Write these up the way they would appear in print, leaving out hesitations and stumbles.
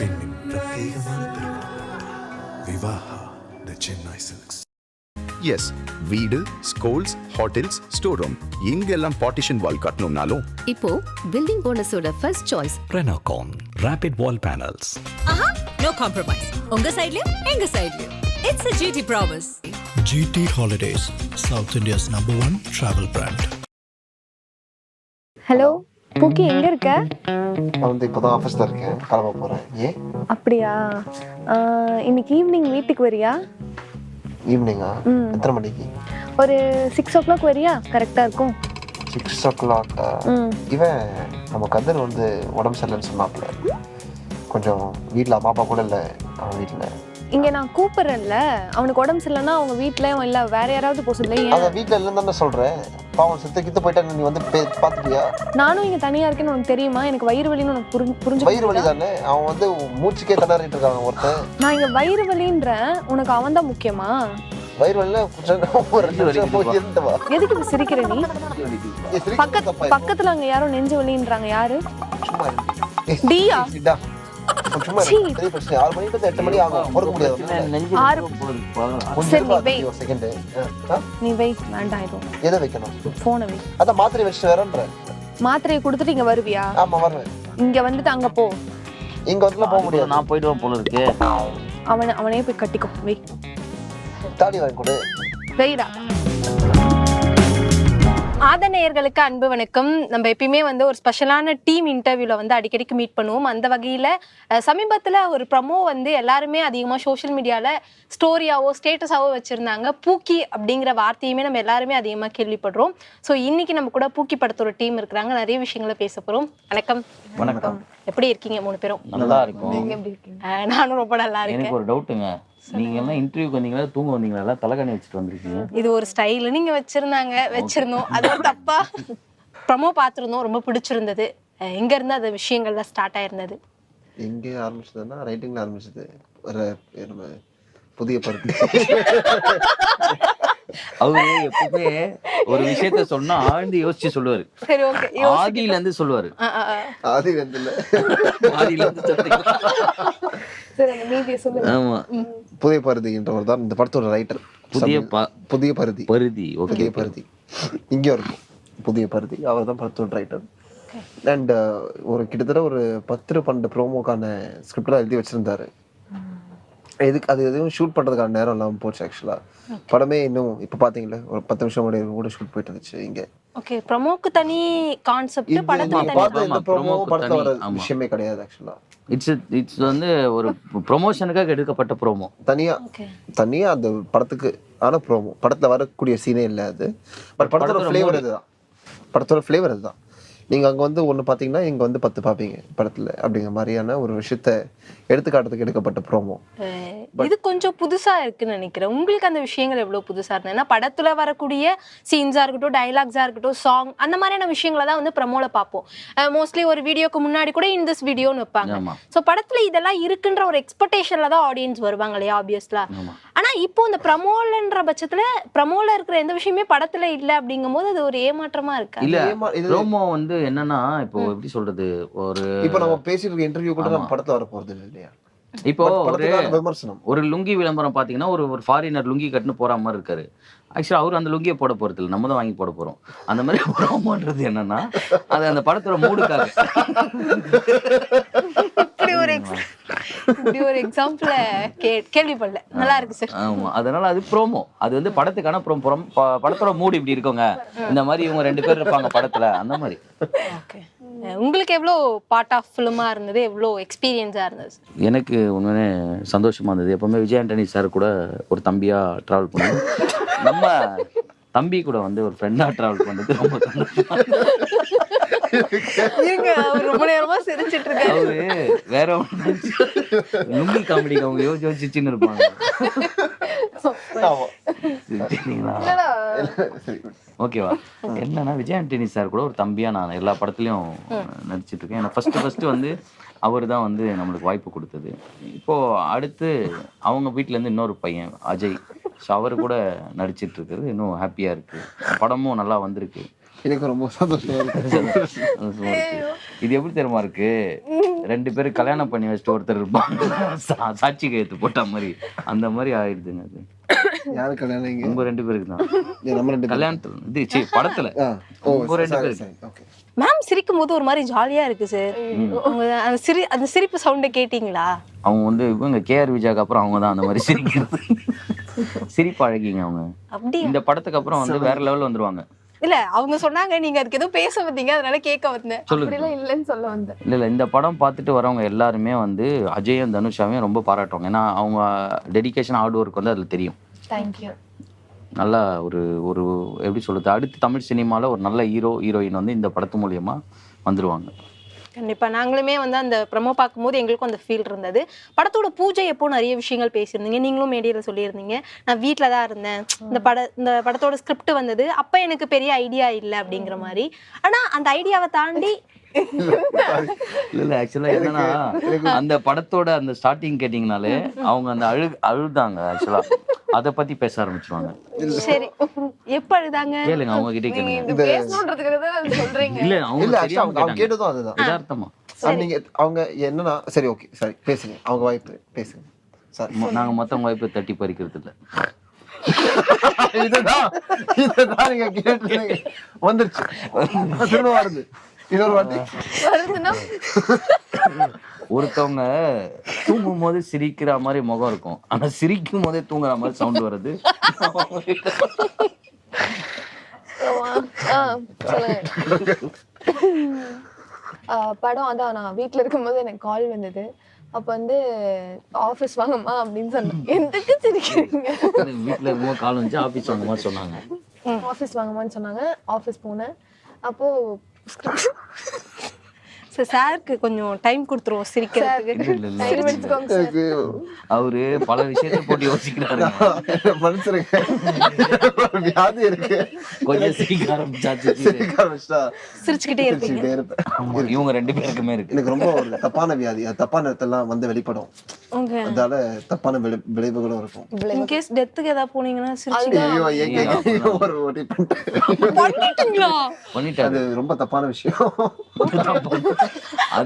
பெண்ணின் பிரத்யேகமான திருமணம் Vivaha the Chennai Silks. Yes, வீடு, ஸ்கூல்ஸ், ஹோட்டல்ஸ், ஸ்டோர் ரூம் இங்கெல்லாம் பார்ட்டிஷன் வால் கட்டணும்னாலும் இப்போ பில்டிங் போனஸோட first choice Renocon Rapid Wall Panels. No compromise. உங்க சைடுலயும் எங்க சைடுலயும். It's a GT promise. GT Holidays, South India's #1 travel brand. Hello பூக்கி, எங்க இருக்க? நான் வந்து இப்போதான் ஆஃபீஸில் இருக்கேன், கிளம்ப போகிறேன். ஏன்? அப்படியா? இன்னைக்கு ஈவினிங் வீட்டுக்கு வரியா? ஈவினிங்கா? எத்தனை மணிக்கு? ஒரு 6 o'clock வரியா? கரெக்டாக இருக்கும். 6 o'clock. இவன் நம்ம கதிர் வந்து உடம்பு சரியில்லைன்னு சொன்னாப்புல. கொஞ்சம் வீட்டில் அம்மா அப்பா கூட இல்லை அவன் வீட்டில். இங்கே நான் கூப்பிட்றேன்ல, அவனுக்கு உடம்பு சரியில்லைன்னா அவங்க வீட்டில் இல்லை வேற யாராவது போக சொல்லி. அதை வீட்டில் இல்லைன்னு தானே சொல்கிறேன். பாவம் செத்து கித்து போயிட்டா நீ வந்து பார்த்துட்டியா? நானும் இங்கே தனியாக இருக்கேன்னு உனக்கு தெரியுமா? எனக்கு வயிறு வலின்னு உனக்கு புரிஞ்சு. வயிறு வலி தானே? அவன் வந்து மூச்சுக்கே திணறிட்டு இருக்கான் ஒருத்தன். நான் இங்கே வயிறு வலின்றேன், உனக்கு அவன் தான் முக்கியமா? வயிறு வலியில ஒரு 2 நிமிஷம் போய் இருந்து வா. எதுக்கு இப்ப சிரிக்கிற நீ? பக்கத்துல அங்க யாரோ நெஞ்சு வலின்றாங்க. யாரு? சும்மா டியா? சும்மா பெரிய பிரச்சனை. 6 மணிக்கு 8 மணி ஆகும், பொறுக்க முடியாது. சரி, நீ வை. ஒரு செகண்ட். நீ வை, வேண்டாம். எதுவும் எதை வைக்கணும்? போனை வை. அதான் மாத்திரை வச்சுட்டு வரேன்ற. மாத்திரையை கொடுத்துட்டு இங்க வருவியா? ஆமா வருவேன். இங்க வந்துட்டு அங்க போ. இங்க வந்து போக முடியாது. நான் போயிடுவேன் போல இருக்கு. அவனே போய் கட்டிக்கோ. வை. தாடி வாங்கி கொடு. வைடா. ஆதநேயர்களுக்கு அன்பு வணக்கம். நம்ம எப்பயுமே வந்து ஒரு ஸ்பெஷலான டீம் இன்டர்வியூல வந்து அடிக்கடிக்கு மீட் பண்ணுவோம். அந்த வகையில சமீபத்துல ஒரு ப்ரமோ வந்து எல்லாருமே அதிகமா சோஷியல் மீடியால ஸ்டோரியாவோ ஸ்டேட்டஸாவோ வச்சிருந்தாங்க. பூக்கி அப்படிங்கிற வார்த்தையுமே நம்ம எல்லாருமே அதிகமா கேள்விப்படுறோம். ஸோ இன்னைக்கு நம்ம கூட பூக்கி படத்தோட டீம் இருக்கிறாங்க. நிறைய விஷயங்களை பேச போறோம். வணக்கம். வணக்கம். எப்படி இருக்கீங்க 3 பேரும்? நல்லா இருக்கும். நானும் ரொம்ப நல்லா இருக்கேன். எனக்கு ஒரு டவுட்டுங்க, நீங்க எல்லாம் இன்டர்வியூக்கு வந்தீங்களா தூங்க வந்தீங்களா? தலைகாணி வச்சுட்டு வந்திருக்கீங்க. இது ஒரு ஸ்டைல். நீங்க வச்சிருந்தோம், அது தப்பா? ப்ரமோ பார்த்துருந்தோம், ரொம்ப பிடிச்சிருந்தது. எங்க இருந்து அந்த விஷயங்கள்லாம் ஸ்டார்ட் ஆயிருந்தது? எங்கே ஆரம்பிச்சதுன்னா ரைட்டிங்ல ஆரம்பிச்சது. ஒரு புதிய பருத்தி. அவரு எப்பவுமே ஒரு விஷயத்த சொன்னா ஆழ்ந்து யோசிச்சு சொல்லுவாரு. சரி, ஓகே. ஆதியில இருந்து சொல்லுவாரு. ஆதி வந்து இல்ல, ஆதியில இருந்து சொல்றீங்க. சரி, அந்த மீதியை சொல்லுங்க. ஆமா, புதிய பருதின்றவர் தான் இந்த படத்தோட ரைட்டர். புதிய பருதி. பருதி. புதிய பருதி இங்கே இருக்கும். புதிய பருதி அவர் தான் படத்தோட ரைட்டர். அண்ட் ஒரு கிட்டத்தட்ட ஒரு 10-12 ப்ரோமோக்கான ஸ்கிரிப்டெலாம் எழுதி வச்சிருந்தாரு. எதுவும் ஷூட் பண்றதுக்கான நேரம் இல்லாமல் போச்சு. ஆக்சுவலா படமே இன்னும் இப்போ பாத்தீங்களா ஒரு 10 நிமிஷம் கூட ஷூட் போயிட்டு இருந்துச்சு. இங்க ஓகே, ப்ரோமோக்கு தனி கான்செப்ட், படத்துக்கு தனி. இந்த ப்ரோமோ படத்துல வர விஷயமே கிடையாது. ஆக்சுவலா இட்ஸ் வந்து ஒரு ப்ரொமோஷனுக்காக எடுக்கப்பட்ட ப்ரோமோ. தனியா அந்த படத்துக்கு ஆன ப்ரோமோ. படத்துல வரக்கூடிய சீனே இல்லை அது. பட் படத்தோட ஃப்ளேவர் இதுதான். படத்தோட ஃப்ளேவர் இதுதான். நீங்கள் அங்கே வந்து ஒன்று பார்த்தீங்கன்னா இங்கே வந்து 10 பார்ப்பீங்க படத்தில். அப்படிங்கிற மாதிரியான ஒரு விஷயத்த எடுத்துக்காட்டுறதுக்கு எடுக்கப்பட்ட ப்ரோமோ. இது கொஞ்சம் புதுசா இருக்குன்னு நினைக்கிறேன். உங்களுக்கு அந்த விஷயங்கள் எவ்வளவு புதுசா இருந்தது? ஏன்னா படத்துல வரக்கூடிய சீன்ஸா இருக்கட்டும், டைலாக்ஸா இருக்கட்டும், சாங், அந்த மாதிரியான விஷயங்களை தான் வந்து ப்ரமோல பார்ப்போம். மோஸ்ட்லி ஒரு வீடியோக்கு முன்னாடி கூட இந்த வீடியோன்னு வைப்பாங்க. ஸோ படத்துல இதெல்லாம் இருக்குன்ற ஒரு எக்ஸ்பெக்டேஷன்ல தான் ஆடியன்ஸ் வருவாங்க இல்லையா, ஆப்வியஸ்லா. ஆனா இப்போ இந்த ப்ரமோலன்ற பட்சத்துல ப்ரமோல இருக்கிற எந்த விஷயமே படத்துல இல்லை அப்படிங்கும் போது அது ஒரு ஏமாற்றமா இருக்கு. இல்ல, ப்ரோமோ வந்து என்னன்னா, இப்போ எப்படி சொல்றது, இப்போ நம்ம பேசிட்டு இருக்க இன்டர்வியூ கூட நம்ம படத்துல வர போறது இல்லையா? இப்போ ஒரு லுங்கி விளம்பரம் பாத்தீங்கன்னா ஒரு ஃபாரினர் லுங்கி கட்டுன்னு போற மாதிரி இருக்காரு. ஆக்சுவலா அவரு அந்த லுங்கியை போட போறது இல்லை, நம்ம தான் வாங்கி போட போறோம். அந்த மாதிரி ப்ரோமோன்றது என்னன்னா, அது அந்த படத்தோட மூடுக்காக. இப்படி ஒரு எக்ஸாம்பிள் கேள்விப்படல. நல்லா இருக்கு சார். ஆமா, அதனால அது ப்ரோமோ. அது வந்து படத்துக்கான படத்தோட மூடு இப்படி இருக்குங்க, இந்த மாதிரி இவங்க 2 பேர் இருப்பாங்க படத்துல, அந்த மாதிரி. உங்களுக்கு எவ்வளோ பார்ட் ஆஃப் ஃபிலிமா இருந்தது? எவ்வளோ எக்ஸ்பீரியன்ஸா இருந்தது? எனக்கு உண்மையே சந்தோஷமா இருந்தது. எப்பவுமே விஜய் ஆண்டனி சார் கூட ஒரு தம்பியா டிராவல் பண்ணுவோம். நம்ம தம்பி கூட வந்து ஒரு ஃப்ரெண்டா டிராவல் பண்ணது ரொம்ப சந்தோஷமா. ரொம்ப நேரமா சிரிச்சிட்டு இருக்காரு. அவரு வேற லுங்கி காமெடிக்கு அவங்க யோசிச்சுன்னு இருப்பாங்க. ஓகேவா? என்னன்னா விஜய் ஆண்டனி சார் கூட ஒரு தம்பியா நான் எல்லா படத்துலயும் நடிச்சிட்டு இருக்கேன். ஏன்னா ஃபர்ஸ்ட் வந்து அவர் தான் வந்து நம்மளுக்கு வாய்ப்பு கொடுத்தது. இப்போ அடுத்து அவங்க வீட்டுல இருந்து இன்னொரு பையன் அஜய், அவரு கூட நடிச்சிட்டு இருக்கிறது இன்னும் ஹாப்பியா இருக்கு. படமும் நல்லா வந்திருக்கு. எனக்கு ரொம்ப சந்தோஷமா இருக்கு. இது எப்படி தெரியுமா இருக்கு, 2 பேரும் கல்யாணம் பண்ணி வச்சுட்டு ஒருத்தர் இருப்பாங்க சாட்சி கையெழுத்து போட்ட மாதிரி அந்த மாதிரி ஆயிடுதுங்க அது. யாரு கல்யாணம் இங்க? உங்க 2 பேருக்கு தான் நம்ம 2 கல்யாணத்துல இது படத்துல உங்க 2 பேருக்கு. ஓகே. மேம் சிரிக்கும் போது ஒரு மாதிரி ஜாலியா இருக்கு சார். அந்த சிரிப்பு சவுண்ட கேட்டீங்களா? அவங்க வந்து இவங்க KR விஜயாக்கு அப்புறம் அவங்க தான் அந்த மாதிரி சிரிக்கிறது. சிரிப்பு அழகிங்க அவங்க. அப்படி இந்த படத்துக்கு அப்புறம் வந்து வேற லெவல்ல வந்துருவாங்க. இல்ல அவங்க சொன்னாங்க நீங்க அதுக்கு ஏதோ பேச வந்தீங்க, அதனால கேட்க வந்தேன். சொல்லுங்க. இல்லைன்னு சொல்ல வந்தேன். இல்ல இந்த படம் பார்த்துட்டு வரவங்க எல்லாருமே வந்து அஜயும் தனுஷாவையும் ரொம்ப பாராட்டுவாங்க. ஏன்னா அவங்க டெடிகேஷன் ஹார்ட் ஒர்க் வந்து அதுல தெரியும். தேங்க்யூ. நல்லா ஒரு ஒரு எப்படி சொல்றது, அடுத்து தமிழ் சினிமால ஒரு நல்ல ஹீரோயின் வந்து இந்த படத்து மூலியமா வந்துருவாங்க. கண்டிப்பா நாங்களுமே வந்து அந்த ப்ரமோ பார்க்கும்போது எங்களுக்கும் அந்த ஃபீல் இருந்தது. படத்தோட பூஜை எப்போ நிறைய விஷயங்கள் பேசியிருந்தீங்க, நீங்களும் மீடியால சொல்லியிருந்தீங்க. நான் வீட்டில் தான் இருந்தேன், இந்த படத்தோட ஸ்கிரிப்ட் வந்தது அப்போ எனக்கு பெரிய ஐடியா இல்லை அப்படிங்கிற மாதிரி. ஆனா அந்த ஐடியாவை தாண்டி இல்ல ஆக்சுவலா என்னன்னா அந்த படத்தோட அந்த ஸ்டார்டிங் கேட்டீங்கனாலே அவங்க அந்த அழுதாங்க. ஆக்சுவலா அத பத்தி பேச ஆரம்பிச்சிருவாங்க. சரி எப்ப அழுதாங்க கேளுங்க, அவங்க கிட்ட கேளுங்க. இது பேசணும்ன்றதுக்காக தான் சொல்றீங்க. இல்ல இல்ல அவங்க actually அவங்க கேட்டதும் அதுதான். யதார்த்தமா நீங்க அவங்க என்னன்னா சரி ஓகே சரி பேசுங்க, அவங்க வாய்ப்பு பேசுங்க. சரி நாங்க மொத்தம் வாய்ப்பு தட்டி பறிக்கிறது இல்ல. இதுதான் நீங்க கேட்டீங்க வந்துருச்சு. திரும்ப வருது இன்னொரு வாட்டி வருதுன்னா ஒருத்தவங்க தூங்கும் போது சிரிக்கிற மாதிரி முகம் இருக்கும், ஆனா சிரிக்கும் போதே தூங்குற மாதிரி சவுண்ட் வருது. சொல்லுங்க. படம் அதான் நான் வீட்டில் இருக்கும்போது எனக்கு கால் வந்தது. அப்போ வந்து ஆஃபீஸ் வாங்கம்மா அப்படின்னு சொன்னேன். எதுக்கு சிரிக்கிறீங்க? வீட்டுல இருக்கும்போது கால் வந்துச்சு ஆபீஸ் வாங்க மாதிரி சொன்னாங்க. ஆஃபீஸ் வாங்கம்மான்னு சொன்னாங்க. ஆஃபீஸ் போனேன். அப்போ சாருக்கு கொஞ்சம் டைம் கொடுத்துருவோம் சிரிக்கிறதுக்கு. அவரு பல விஷயத்தை போட்டு யோசிக்கிறாரு. மனுஷனுக்கு வியாதி இருக்கு, கொஞ்சம் சிரிக்க ஆரம்பிச்சாச்சு. சிரிச்சுக்கிட்டே இருப்பீங்க. இவங்க 2 பேருக்குமே இருக்கு. எனக்கு ரொம்ப ஒரு தப்பான வியாதி, அது தப்பான இடத்தெல்லாம் வந்து வெளிப்படும். அதனால தப்பான விளைவுகளும் இருக்கும். இன்கேஸ் டெத்துக்கு ஏதாவது போனீங்கன்னா சிரிச்சுக்கிட்டே ஒரு ஓட்டி பண்ணிட்டு அது ரொம்ப தப்பான விஷயம்.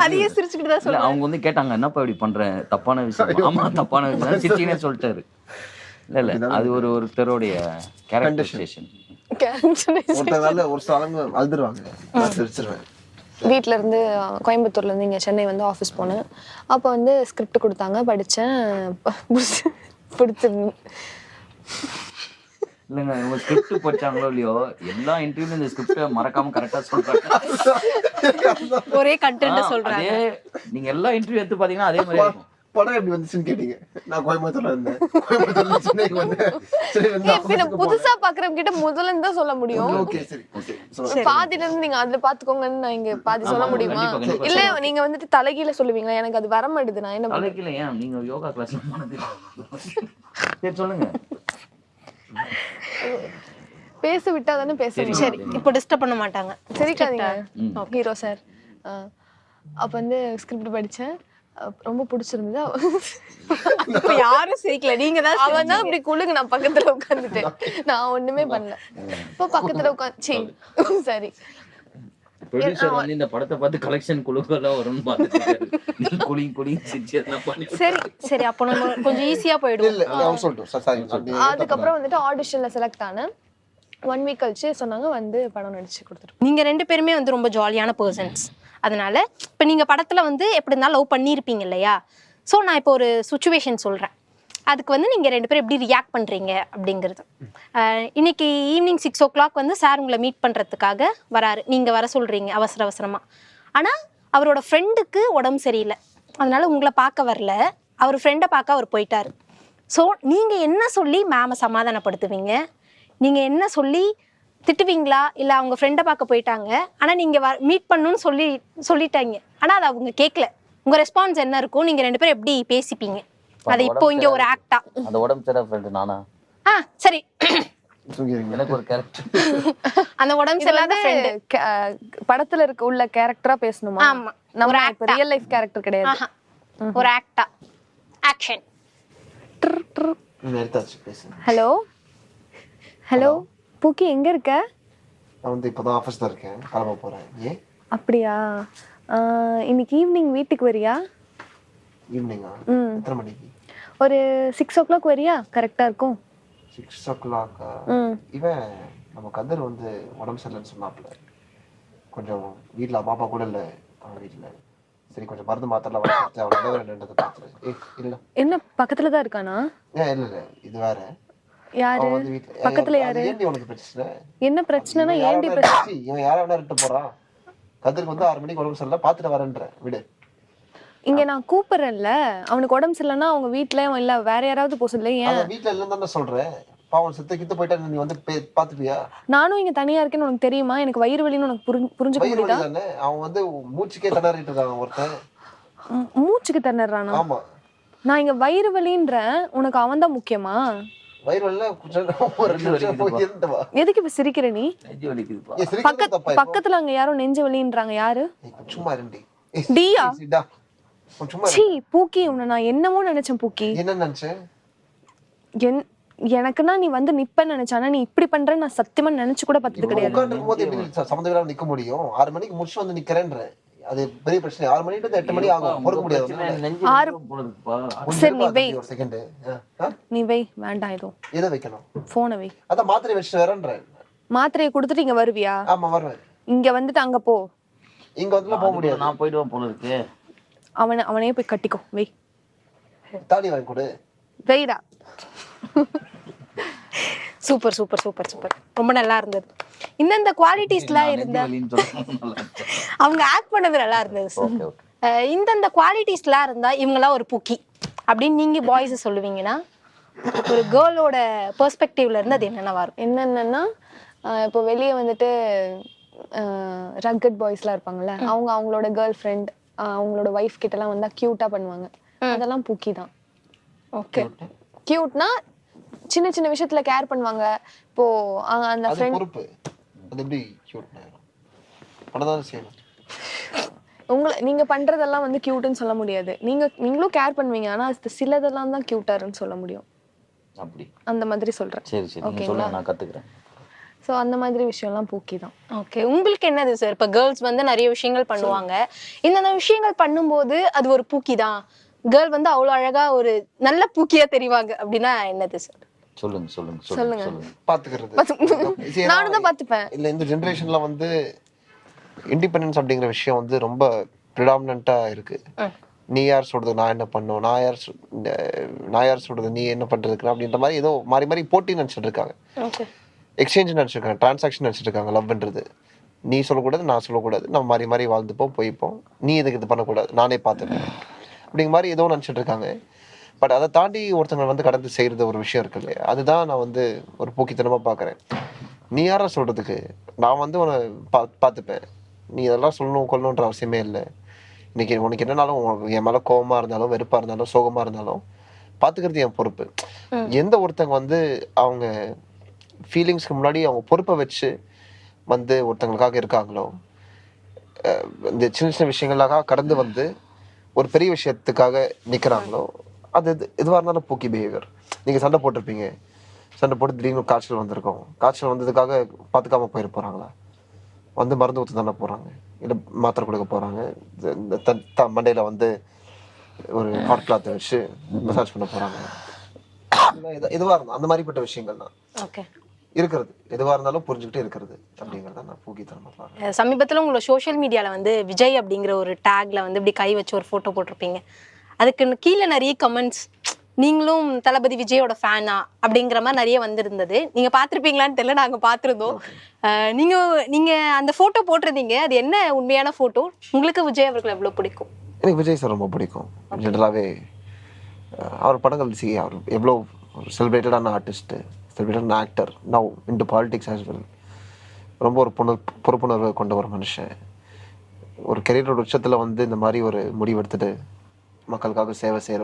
அதையே சிரிச்சுக்கிட்டு தான் சொல்லுவாங்க. அவங்க வந்து கேட்டாங்க என்னப்பா இப்படி பண்ற, தப்பான விஷயம். ஆமா தப்பான விஷயம் சிரிச்சுனே சொல்லிட்டாரு. இல்ல அது ஒருத்தருடைய கேரக்டரைசேஷன். ஒருத்தரால ஒரு சாலங்க அழுதுருவாங்க, நான் சிரிச்சிருவேன். வீட்டில இருந்து கோயம்புத்தூர்ல இருந்து இங்கே சென்னை வந்து ஆஃபீஸ் போனேன். அப்போ வந்து ஸ்கிரிப்ட் கொடுத்தாங்க, படித்தேன், பிடிச்சிருந்து. இல்லைங்க இவங்க ஸ்கிரிப்ட் படிச்சாங்களோ இல்லையோ எல்லா இன்டர்வியூல இந்த ஸ்கிரிப்ட மறக்காம கரெக்டா சொல்றாங்க. ஒரே கண்டென்ட் சொல்றாங்க. நீங்க எல்லா இன்டர்வியூ எடுத்து பாத்தீங்கன்னா அதே மாதிரி இருக்கும். படம் எப்படி வந்துச்சுன்னு கேட்டீங்க. நான் கோயம்புத்தூர்ல இருந்தேன், கோயம்புத்தூர்ல சென்னைக்கு வந்தேன். புதுசா பாக்குறவங்க கிட்ட முதல்ல இருந்து சொல்ல முடியும். ஓகே சரி ஓகே. பாதியில இருந்து நீங்க அதுல பாத்துக்கோங்கன்னு நான் இங்க பாதி சொல்ல முடியுமா? இல்ல நீங்க வந்துட்டு தலைகீழ சொல்லுவீங்களா? எனக்கு அது வர மாட்டேது. நான் என்ன தலைகீழ ஏன் நீங்க யோகா கிளாஸ்ல போனது? சரி சொல்லுங்க. பேச விட்டா தானே பேசுறீங்க. சரி இப்போ டிஸ்டர்ப் பண்ண மாட்டாங்க. சரிக்காதீங்க ஹீரோ சார். அப்ப வந்து ஸ்கிரிப்ட் படிச்சேன், ரொம்ப பிடிச்சிருந்தது. யாரும் சிரிக்கல, நீங்க தான். அவன் தான் இப்படி குழுங்க, நான் பக்கத்துல உட்காந்துட்டேன், நான் ஒண்ணுமே பண்ணல. இப்போ பக்கத்துல உட்காந்து சரி ப்ரொடியூசர் வந்து இந்த படத்தை பார்த்து கலெக்ஷன் குழுக்கெல்லாம் வரும்னு பார்த்துட்டாரு. குளிங் சிரிச்சு எல்லாம் பண்ணி. சரி அப்போ நம்ம கொஞ்சம் ஈஸியா போயிடுவோம். அதுக்கப்புறம் வந்துட்டு ஆடிஷன்ல செலக்ட் ஆனேன். 1 வீக் கழிச்சு சொன்னாங்க வந்து படம் நடிச்சு கொடுத்துருக்கோம். நீங்க 2 பேருமே வந்து ரொம்ப ஜாலியான பர்சன்ஸ். அதனால இப்போ நீங்க படத்துல வந்து எப்படி இருந்தாலும் லவ் பண்ணியிருப்பீங்க இல்லையா? ஸோ நான் இப்போ ஒரு சுச்சுவேஷன் சொல்றேன், அதுக்கு வந்து நீங்க 2 பேரும் எப்படி ரியாக்ட் பண்றீங்க அப்படிங்கிறது. இன்னைக்கு ஈவினிங் 6 o'clock வந்து சார் உங்களை மீட் பண்றதுக்காக வராரு. நீங்க வர சொல்றீங்க அவசரமா. ஆனா அவரோட ஃப்ரெண்டுக்கு உடம்பு சரியில்லை, அதனால உங்களை பார்க்க வரல, அவர் ஃப்ரெண்டை பார்க்க அவர் போயிட்டாரு. ஸோ நீங்க என்ன சொல்லி மேமை சமாதானப்படுத்துவீங்க? நீங்க என்ன சொல்லி திட்டுவீங்களா? இல்லை அவங்க ஃப்ரெண்டை பார்க்க போயிட்டாங்க, ஆனால் நீங்கள் மீட் பண்ணணும்னு சொல்லிட்டாங்க, ஆனால் அதை அவங்க கேட்கல, உங்கள் ரெஸ்பான்ஸ் என்ன இருக்கும்? நீங்கள் 2 பேரும் எப்படி பேசிப்பீங்க? அது இப்போ இங்கே ஒரு ஆக்டா. அந்த உடம்பு சரி ஃப்ரெண்டு நானா? சரி எனக்கு ஒரு கேரக்டர். அந்த உடம்பு சரியில்லாத ஃப்ரெண்டு படத்துல உள்ள கேரக்டரா பேசணுமா? ஆமா, நம்ம ரியல் லைஃப் கேரக்டர் கிடையாது. ஒரு ஆக்டா. ஆக்ஷன். ஹலோ ஹலோ பூக்கி, எங்க இருக்க? நான் வந்து இப்பதான் ஆபீஸ்ல இருக்கேன், கிளம்ப போறேன். ஏன்? அப்படியா? இன்னைக்கு ஈவினிங் வீட்டுக்கு வரியா? ஈவினிங்கா? எத்தனை மணிக்கு? ஒரு 6 o'clock வரியா? கரெக்டா இருக்கும். 6 o'clock. இவன் நம்ம கதிர் வந்து உடம்பு சரியில்லைன்னு சொன்னாப்புல. கொஞ்சம் வீட்டில் அம்மா அப்பா கூட இல்லை அவங்க வீட்டில். சரி கொஞ்சம் மருந்து மாத்திரலாம் வாங்கிட்டு அவன் ரெண்டு பார்த்துரு. இல்லை என்ன பக்கத்துல தான் இருக்கானா? இல்லை இது வேற. யாரு பக்கத்துல? யாரு? உனக்கு பிரச்சனை என்ன பிரச்சனைனா ஏன்டி பிரச்சனை? இவன் யார வேணா விட்டு போறான். கதிருக்கு வந்து 6 மணிக்கு உடம்பு சரியில்லை பார்த்துட்டு வரேன்ற விடு. இங்க நான் கூப்பிடுறேன்ல, அவனுக்கு உடம்பு சரியில்லைன்னா அவங்க வீட்டுல இல்ல வேற யாராவது போக சொல்லல. ஏன் வீட்டுல இல்லன்னு தானே சொல்றேன். பாவம் செத்து கித்து போயிட்டா நீ வந்து பாத்துப்பியா? நானும் இங்க தனியா இருக்கேன்னு உனக்கு தெரியுமா? எனக்கு வயிறு வலின்னு உனக்கு புரிஞ்சுக்க முடியுதா? அவன் வந்து மூச்சுக்கே திணறிட்டு இருக்கான் ஒருத்தன். மூச்சுக்கு திணறானா? ஆமா. நான் இங்க வயிறு வலின்றேன், உனக்கு அவன் தான் முக்கியமா? வயிறு வலில ஒரு நிமிஷம் போய் இருந்துட்டு வா. எதுக்கு இப்ப சிரிக்கிற நீ? பக்கத்துல அங்க யாரோ நெஞ்சு வலின்றாங்க. யாரு? சும்மா இருண்டி. டியா? சும்மா சீ பூக்கி, உன்னை நான் என்னமோ நினைச்சேன். பூக்கி என்ன நினைச்சேன்? எனக்குன்னா நீ வந்து நிப்பன்னு நினைச்சானா, நீ இப்படி பண்றேன்னு நான் சத்தியமா நினைச்சு கூட பார்த்தது கிடையாது. உட்கார்ந்துருக்கும் போது எப்படி சம்மந்தம் நிக்க முடியும்? 6 மணிக்கு முடிச்சு வந்து நிக்கிறேன்றேன். அது பெரிய பிரச்சனை. 6 மணிக்கு 8 மணி ஆகும். பொறுக்க முடியாது. சரி நீ வை. ஒரு செகண்ட். நீ வை. வேண்டாம் எதுவும். எதை வைக்கணும்? போனை வை. அத மாத்திரை வச்சுட்டு வரேன்றேன். மாத்திரையை கொடுத்துட்டு இங்க வருவியா? ஆமா வருவேன். இங்க வந்துட்டு அங்க போ. இங்க வந்து போக முடியாது. நான் போயிடுவேன் போல இருக்கு. அவனே போய் கட்டிக்கோ. வை. தாடி வாங்கி கொடு. வெயிடா. Super super super super. ரொம்ப நல்லா இருந்தது. இந்த குவாலிட்டிஸ்லாம் இருந்த அவங்க ஆக்ட் பண்ணது நல்லா இருந்தது. இந்த குவாலிட்டிஸ்லாம் இருந்தா இவங்கெல்லாம் ஒரு பூக்கி அப்படின்னு நீங்க பாய்ஸ் சொல்லுவீங்கன்னா, ஒரு கேர்ளோட பெர்ஸ்பெக்டிவ்ல இருந்து அது என்னென்னவா இருக்கும்? என்னன்னா இப்போ வெளியே வந்துட்டு ரக்கட் பாய்ஸ்லாம் இருப்பாங்கல்ல, அவங்க அவங்களோட கேர்ள் ஃப்ரெண்ட் அவங்களோட ஒய்ஃப் கிட்டலாம் வந்தா கியூட்டா பண்ணுவாங்க. அதெல்லாம் பூக்கி தான். ஓகே. கியூட்னா சின்ன சின்ன விஷயத்துல கேர் பண்ணுவாங்க. இப்போ அந்த ஃப்ரெண்ட் பொறுப்பு அது எப்படி கியூட்னா பண்ணதான் செய்யணும். நீங்க பண்றதெல்லாம் வந்து கியூட்னு சொல்ல முடியாது. நீங்களும் கேர் பண்ணுவீங்க, ஆனா சிலதெல்லாம் தான் கியூட்டாருன்னு சொல்ல முடியும். அப்படி அந்த மாதிரி சொல்றேன். சரி சரி நீங்க சொல்லுங்க, நான் கத்துக்கிறேன். ஸோ அந்த மாதிரி விஷயம்லாம் பூக்கி தான். ஓகே. உங்களுக்கு என்னது சார்? இப்போ கேர்ள்ஸ் வந்து நிறைய விஷயங்கள் பண்ணுவாங்க. இந்த விஷயங்கள் பண்ணும்போது அது ஒரு பூக்கி தான், கேர்ள் வந்து அவ்வளோ அழகா ஒரு நல்ல பூக்கியா தெரிவாங்க அப்படின்னா என்னது சார்? சொல்லுங்க சொல்லுங்க சொல்லுங்க. பாத்துக்கிறது. நானும் தான் பாத்துப்பேன். இல்ல இந்த ஜெனரேஷன்ல வந்து இண்டிபெண்டன்ஸ் அப்படிங்கிற விஷயம் வந்து ரொம்ப ப்ரிடாமினண்டா இருக்கு. நீ யார் சொல்றது நான் என்ன பண்ணும், நான் யார் சொல்றது நீ என்ன பண்றதுக்கு அப்படின்ற மாதிரி ஏதோ மாறி மாறி போட்டி நினைச்சிட்டு இருக்காங்க. எக்ஸ்சேஞ்ச் நினைச்சிருக்காங்க, டிரான்சாக்ஷன் நினைச்சிட்டு இருக்காங்க. லவ்ன்றது நீ சொல்லக்கூடாது நான் சொல்லக்கூடாது, நம்ம மாறி மாறி வாழ்ந்துப்போம் போய்ப்போம், நீ இதுக்கு இது பண்ணக்கூடாது நானே பார்த்துப்பேன் அப்படிங்கிற மாதிரி ஏதோ நினைச்சிட்டு இருக்காங்க. பட் அதை தாண்டி ஒருத்தங்க வந்து கடந்து செய்யறது ஒரு விஷயம் இருக்கு இல்லையா, அதுதான் நான் வந்து ஒரு போக்கித்தனமா பாக்குறேன். நீ யார சொல்றதுக்கு, நான் வந்து உன்னை பார்த்துப்பேன், நீ இதெல்லாம் சொல்லணும் கொள்ளணுன்ற அவசியமே இல்லை. இன்னைக்கு உனக்கு என்னன்னாலும் என் மேல கோபமா இருந்தாலும் வெறுப்பா இருந்தாலும் சோகமா இருந்தாலும் பாத்துக்கிறது என் பொறுப்பு. எந்த ஒருத்தங்க வந்து அவங்க ஃபீலிங்ஸ்க்கு முன்னாடி அவங்க பொறுப்பை வச்சு வந்து ஒருத்தங்களுக்காக இருக்காங்களோ, இந்த சின்ன சின்ன விஷயங்களாக கடந்து வந்து ஒரு பெரிய விஷயத்துக்காக நிற்கிறாங்களோ, அது எதுவாக இருந்தாலும் பூக்கி பிஹேவியர். நீங்கள் சண்டை போட்டிருப்பீங்க, சண்டை போட்டு திடீர்னு காய்ச்சல் வந்திருக்கோம், காய்ச்சல் வந்ததுக்காக பார்த்துக்காம போயிட போகிறாங்களா? வந்து மருந்து ஊற்ற தானே போகிறாங்க, இல்லை மாத்திரை கொடுக்க போகிறாங்க, இந்த மண்டையில் வந்து ஒரு ஹாட் கிளாத்தை வச்சு மசாஜ் பண்ண போகிறாங்க. எதுவாக இருந்தாலும் அந்த மாதிரிப்பட்ட விஷயங்கள் தான் இருக்கிறது. எதுவாக இருந்தாலும் புரிஞ்சுக்கிட்டே இருக்கிறது அப்படிங்கிறத நான் பூக்கித்தனமா பார்க்குறேன். சமீபத்தில் உங்களோட சோஷியல் மீடியாவில் வந்து விஜய் அப்படிங்கிற ஒரு டேக்ல வந்து இப்படி கை வச்சு ஒரு ஃபோட்டோ போட்டிருப்பீங்க. அதுக்கு கீழே நிறைய கமெண்ட்ஸ், நீங்களும் தளபதி விஜயோட ஃபேனா அப்படிங்கிற மாதிரி நிறைய வந்திருந்தது. நீங்கள் பார்த்துருப்பீங்களான்னு தெரியல, நாங்கள் பார்த்துருந்தோம். நீங்கள் அந்த ஃபோட்டோ போட்டிருந்தீங்க, அது என்ன உண்மையான ஃபோட்டோ? உங்களுக்கு விஜய் அவர்கள் எவ்வளோ பிடிக்கும்? எனக்கு விஜய் சார் ரொம்ப பிடிக்கும். ஜென்ரலாகவே அவர் படங்கள் அவர் எவ்வளோ ஒரு செலிப்ரேட்டடான ஆர்டிஸ்ட்டு, செலிப்ரேட்டடான actor, now into politics as well. ரொம்ப ஒரு பொறுப்புணர்வு கொண்ட ஒரு மனுஷன். ஒரு கெரியரோட உச்சத்தில் வந்து இந்த மாதிரி ஒரு முடிவு எடுத்துட்டு மக்களுக்காக சேவை செய்ய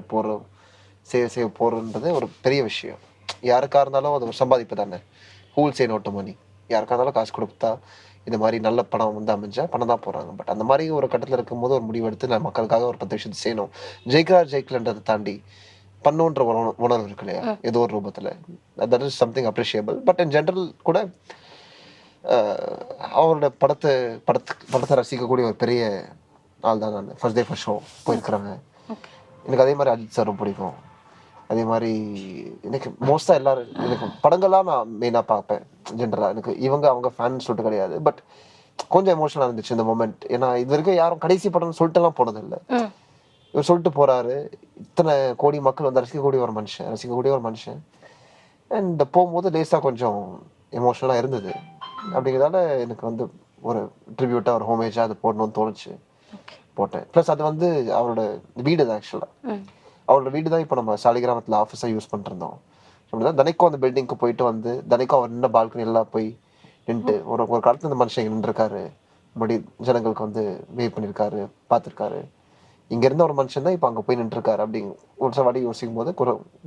போகிறன்றது ஒரு பெரிய விஷயம். யாருக்காக இருந்தாலும் அது ஒரு சம்பாதிப்பு தானே. ஹூல் சே நோட்டு மணி. யாருக்காக இருந்தாலும் காசு கொடுத்தா இந்த மாதிரி நல்ல படம் வந்து அமைஞ்சா பணம் தான் போகிறாங்க. பட் அந்த மாதிரி ஒரு கட்டத்தில் இருக்கும்போது ஒரு முடிவு எடுத்து நான் மக்களுக்காக ஒரு 10 விஷயத்தை செய்யணும், ஜெயிக்கலன்றதை தாண்டி பண்ணுன்ற உணர்வு இருக்கு இல்லையா, ஏதோ ஒரு ரூபத்தில். That is something appreciable. But in general கூட அவரோட படத்தை ரசிக்கக்கூடிய ஒரு பெரிய ஆள் தான் நான். ஃபர்ஸ்ட் டே ஃபர்ஸ்ட் ஷோ போயிருக்கிறாங்க. எனக்கு அதே மாதிரி அஜித் சாரும் பிடிக்கும். அதே மாதிரி எனக்கு மோஸ்ட்டாக எல்லாரும் எனக்கு படங்கள்லாம் நான் மெயினாக பார்ப்பேன் ஜென்ரலாக. எனக்கு அவங்க ஃபேன் சொல்லிட்டு கிடையாது, பட் கொஞ்சம் எமோஷனலாக இருந்துச்சு இந்த மொமெண்ட். ஏன்னா இது வரைக்கும் யாரும் கடைசி படம்னு சொல்லிட்டுலாம் போனதில்லை. இவர் சொல்லிட்டு போகிறாரு, இத்தனை கோடி மக்கள் வந்து ரசிக்கக்கூடிய ஒரு மனுஷன். அண்ட் போகும்போது லேஸாக கொஞ்சம் எமோஷனலாக இருந்தது. அப்படிங்கிறதால எனக்கு வந்து ஒரு ட்ரிபியூட்டாக ஒரு ஹோமேஜாக அது போடணும்னு தோணுச்சு, போட்டேன். ப்ளஸ் அது வந்து அவரோட வீடு தான். ஆக்சுவலாக அவரோட வீடு தான் இப்போ நம்ம சாலிகிராமத்தில் ஆஃபீஸாக யூஸ் பண்ணிருந்தோம். அப்படிதான் தினைக்கும் அந்த பில்டிங்க்கு போயிட்டு வந்து தினைக்கும் அவர் நின்ன பால்கனி எல்லாம் போய் நின்றுட்டு ஒரு காலத்துல இந்த மனுஷன் நின்றுருக்காரு, மறுபடி ஜனங்களுக்கு வந்து வே பண்ணியிருக்காரு, பார்த்துருக்காரு. இங்கே இருந்த ஒரு மனுஷன் தான் இப்போ அங்கே போய் நின்றுருக்காரு. அப்படிங்க ஒரு சில வாடி யோசிக்கும் போது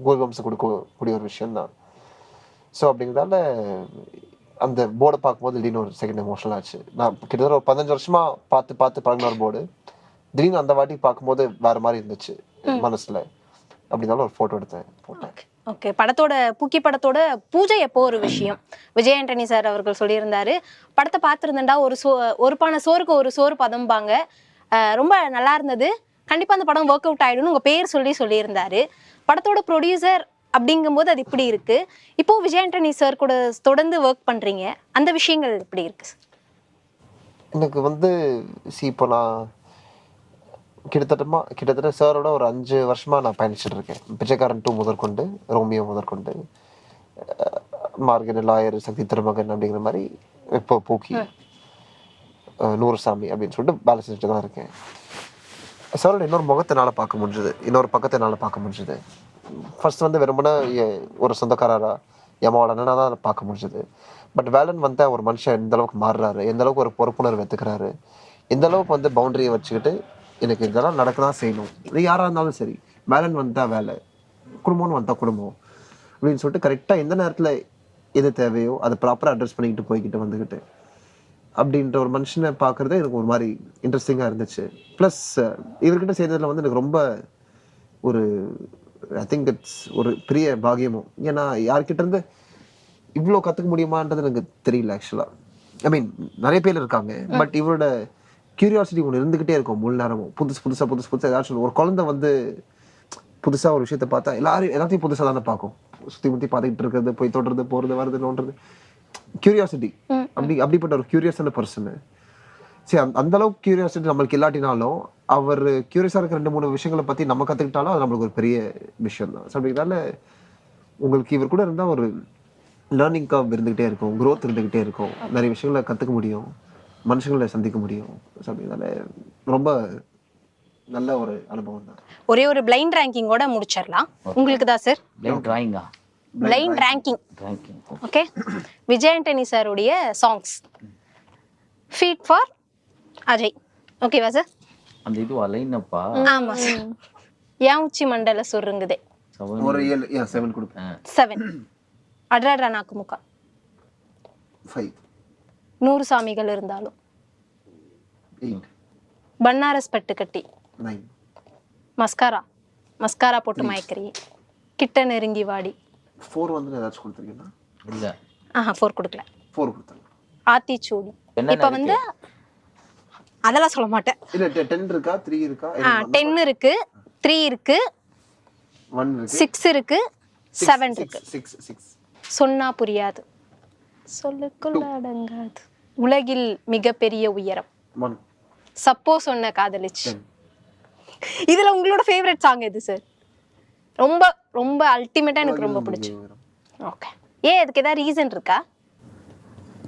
கோல்வம்சம் கொடுக்கக்கூடிய ஒரு விஷயம் தான். ஸோ அப்படிங்கிறதால அந்த போர்டை பார்க்கும்போது திடீர்னு ஒரு செகண்ட் எமோஷனல் ஆச்சு. நான் கிட்டத்தட்ட ஒரு 15 வருஷமா பார்த்து பழகின ஒரு போர்டு திடீர்னு அந்த வாட்டி பார்க்கும்போது வேற மாதிரி இருந்துச்சு மனசுல. அப்படினாலும் ஒரு போட்டோ போட்டேன். ஓகே, பூக்கி படத்தோட பூஜை எப்போ ஒரு விஷயம் விஜய் ஆண்டனி சார் அவர்கள் சொல்லியிருந்தாரு. படத்தை பார்த்துருந்தேன்டா, ஒரு பானை சோறுக்கு ஒரு சோறு பதம்பாங்க, ரொம்ப நல்லா இருந்தது, கண்டிப்பா அந்த படம் ஒர்க் அவுட் ஆயிடும்னு உங்க பேர் சொல்லியிருந்தாரு. படத்தோட ப்ரொடியூசர் அப்படிங்கும்போது அது இப்படி இருக்கு. இப்போ விஜய் ஆண்டனி சார் கூட தொடர்ந்து ஒர்க் பண்றீங்க, அந்த விஷயங்கள் எப்படி இருக்கு? எனக்கு வந்து இப்போ நான் கிட்டத்தட்ட சாரோட ஒரு 5 வருஷமா நான் பயணிச்சுட்டு இருக்கேன். பிச்சைக்காரன் 2 முதற்கொண்டு, ரோமியோ முதற்கொண்டு, மார்கன் லாயர், சக்தி திருமகன் அப்படிங்கிற மாதிரி, இப்போ பூக்கி, நூறுசாமி அப்படின்னு சொல்லிட்டு வேலை செஞ்சுட்டு தான் இருக்கேன். சாரோட இன்னொரு முகத்தினால பார்க்க முடிஞ்சது, இன்னொரு பக்கத்தினால பார்க்க முடிஞ்சது. ஃபர்ஸ்ட் வந்து வெறுமனே ஒரு சொந்தக்காரரா எமாவோட தான் பார்க்க முடிஞ்சது. பட் வேலன் வந்து ஒரு மனுஷன் எந்த அளவுக்கு மாறுறாரு, எந்த அளவுக்கு ஒரு பொறுப்புணர்வு எடுத்துக்கிறாரு, எந்த அளவுக்கு வந்து பவுண்டரியை வச்சுக்கிட்டு எனக்கு இதெல்லாம் நடக்கதான் செய்யணும், இது யாராக இருந்தாலும் சரி, வேலன் வந்தா வேலை, குடும்பம்னு வந்தா குடும்பம் அப்படின்னு சொல்லிட்டு கரெக்டாக எந்த நேரத்தில் எது தேவையோ அதை ப்ராப்பராக அட்ரஸ் பண்ணிக்கிட்டு போய்கிட்டு வந்துக்கிட்டு அப்படின்ற ஒரு மனுஷனை பார்க்குறதே எனக்கு ஒரு மாதிரி இன்ட்ரெஸ்டிங்காக இருந்துச்சு. ப்ளஸ் இவர்கிட்ட செய்கிறதுல வந்து எனக்கு ரொம்ப ஒரு ஐ திங்க் இட்ஸ் ஒரு பெரிய பாகியமும். ஏன்னா யார்கிட்ட இருந்து இவ்வளோ கற்றுக்க முடியுமான்றது எனக்கு தெரியல ஆக்சுவலாக. ஐ மீன் நிறைய பேர் இருக்காங்க, பட் இவரோட கியூரியாசிட்டி ஒன்று இருந்துக்கிட்டே இருக்கும் முழு நேரமும். புதுசாக ஏதாச்சும் ஒரு குழந்தை வந்து புதுசாக ஒரு விஷயத்த பார்த்தா எல்லாத்தையும் புதுசாக தானே பார்க்கும். சுற்றி முற்றி பார்த்துக்கிட்டு இருக்கிறது, போய் தொடுறது, போகிறது, வருது, நோண்டுறது, கியூரியாசிட்டி. அப்படிப்பட்ட ஒரு கியூரியஸான பர்சனு. சரி, அந்த அளவுக்கு கியூரியாசிட்டி நம்மளுக்கு இல்லாட்டினாலும் அவர் கியூரியஸாக இருக்க 2-3 விஷயங்களை பற்றி நம்ம கற்றுக்கிட்டாலும் அது நம்மளுக்கு ஒரு பெரிய விஷயம் தான். ஸோ அப்படினால உங்களுக்கு இவர் கூட இருந்தால் ஒரு லேர்னிங் கர்வ் இருந்துகிட்டே இருக்கும், க்ரோத் இருந்துகிட்டே இருக்கும், நிறைய விஷயங்களை கற்றுக்க முடியும், மனுஷங்களை சந்திக்க முடியும். ஸோ அப்படினால ரொம்ப நல்ல ஒரு அனுபவம் தான். ஒரே ஒரு பிளைண்ட் ரேங்கிங்கோட முடிச்சிடலாம். உங்களுக்கு தான் sir blind ranking. Okay, Vijay Antony சாருடைய சாங்ஸ் ஃபீட் ஃபார் அஜய், ஓகேவா சார்? அந்த இது லைனப்பா. ஆமா சார். ஏன் உச்சி மண்டல சுருங்குதே ஒரு 7 கொடுப்பேன். 7. அடரா நாக்கு முக்கா 5. 100 சாமிகள் இருந்தாலும் 8. பன்னாரஸ் பட்டு கட்டி 9. மஸ்காரா போட்டு மயக்கறியே கிட்ட நெருங்கி வாடி 4 வந்து ஏதாச்சும் கொடுத்துருக்கீங்களா? இல்ல 4 கொடுக்கல. 4 கொடுத்தாங்க. ஆத்திச்சூடி. இப்ப வந்து அதெல்லாம் சொல்ல மாட்டேன். இல்ல 10 இருக்கா, 3 இருக்கா? 10 இருக்கு, 3 இருக்கு, 1 இருக்கு, 6 இருக்கு, 7 இருக்கு. 6. சொன்னா புரியாது, சொல்லுக்குள்ள அடங்காது, உலகில் மிகப்பெரிய உயரம், 1. சப்போஸ் சொன்ன காதலிச்சு. இதுல உங்களோட ஃபேவரட் சாங் எது சார்? ரொம்ப ரொம்ப அல்டிமேட்டா எனக்கு ரொம்ப பிடிச்சது. ஓகே, அதுக்கு ஏதாவது ரீசன் இருக்கா?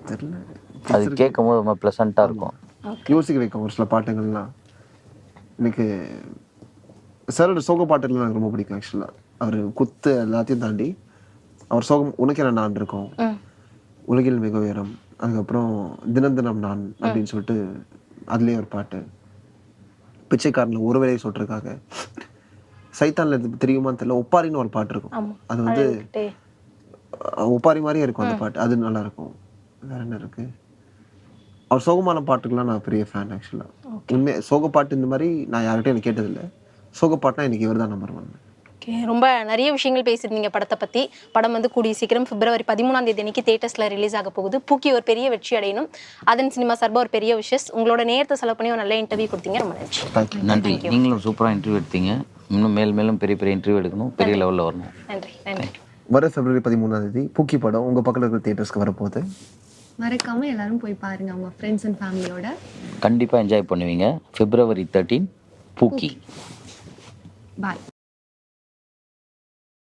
தெரியல, அது கேட்கும்போது ரொம்ப ப்ளசண்டா இருக்கும், யோசிக்க வைக்கும் ஒரு சில பாட்டுகள்லாம். எனக்கு சாரோட சோக பாட்டுகள் எனக்கு ரொம்ப பிடிக்கும் ஆக்சுவலாக. அவர் குத்து எல்லாத்தையும் தாண்டி அவர் சோகம் உனக்கு என்ன நான் இருக்கும், உலகில் மிக உயரம், அதுக்கப்புறம் தினம் தினம் நான் அப்படின்னு சொல்லிட்டு அதுலேயே ஒரு பாட்டு, பிச்சைக்காரனில் ஒரு வேலையை சொல்றதுக்காக, சைத்தான்ல தெரியுமான்னு தெரியல, ஒப்பாரின்னு ஒரு பாட்டு இருக்கும். அது வந்து ஒப்பாரி மாதிரியே இருக்கும் அந்த பாட்டு, அது நல்லா இருக்கும். வேற என்ன இருக்கு? அவர் சோகமான பாட்டுக்கெல்லாம் நான் பெரிய ஃபேன் ஆக்சுவலாக. உண்மை சோக பாட்டு இந்த மாதிரி நான் யார்கிட்டையும் எனக்கு கேட்டதில்லை. சோக பாட்டுனா எனக்கு இவர் தான் நம்பர் 1. ஓகே, ரொம்ப நிறைய விஷயங்கள் பேசியிருந்தீங்க படத்தை பற்றி. படம் வந்து கூடிய சீக்கிரம் February 13 அன்னைக்கு தேட்டர்ஸில் ரிலீஸ் ஆக போகுது. பூக்கி ஒரு பெரிய வெற்றி அடையணும். அதன் சினிமா சார்பாக ஒரு பெரிய விஷஸ். உங்களோட நேரத்தை செலவு பண்ணி ஒரு நல்ல இன்டர்வியூ கொடுத்தீங்க. ரொம்ப நன்றி. நன்றி. நீங்களும் சூப்பராக இன்டர்வியூ எடுத்தீங்க. இன்னும் மேலும் பெரிய பெரிய இன்டர்வியூ எடுக்கணும், பெரிய லெவலில் வரணும். நன்றி. நன்றி. வர February 13 பூக்கி படம் உங்கள் பக்கத்தில் இருக்கிற தியேட்டர்ஸ்க்கு வரப்போகுது. மறக்காம எல்லாரும் போய் பாருங்க உங்க ஃப்ரெண்ட்ஸ் அண்ட் ஃபேமிலியோட. கண்டிப்பாக என்ஜாய் பண்ணுவீங்க. February 13 பூக்கி. பாய்.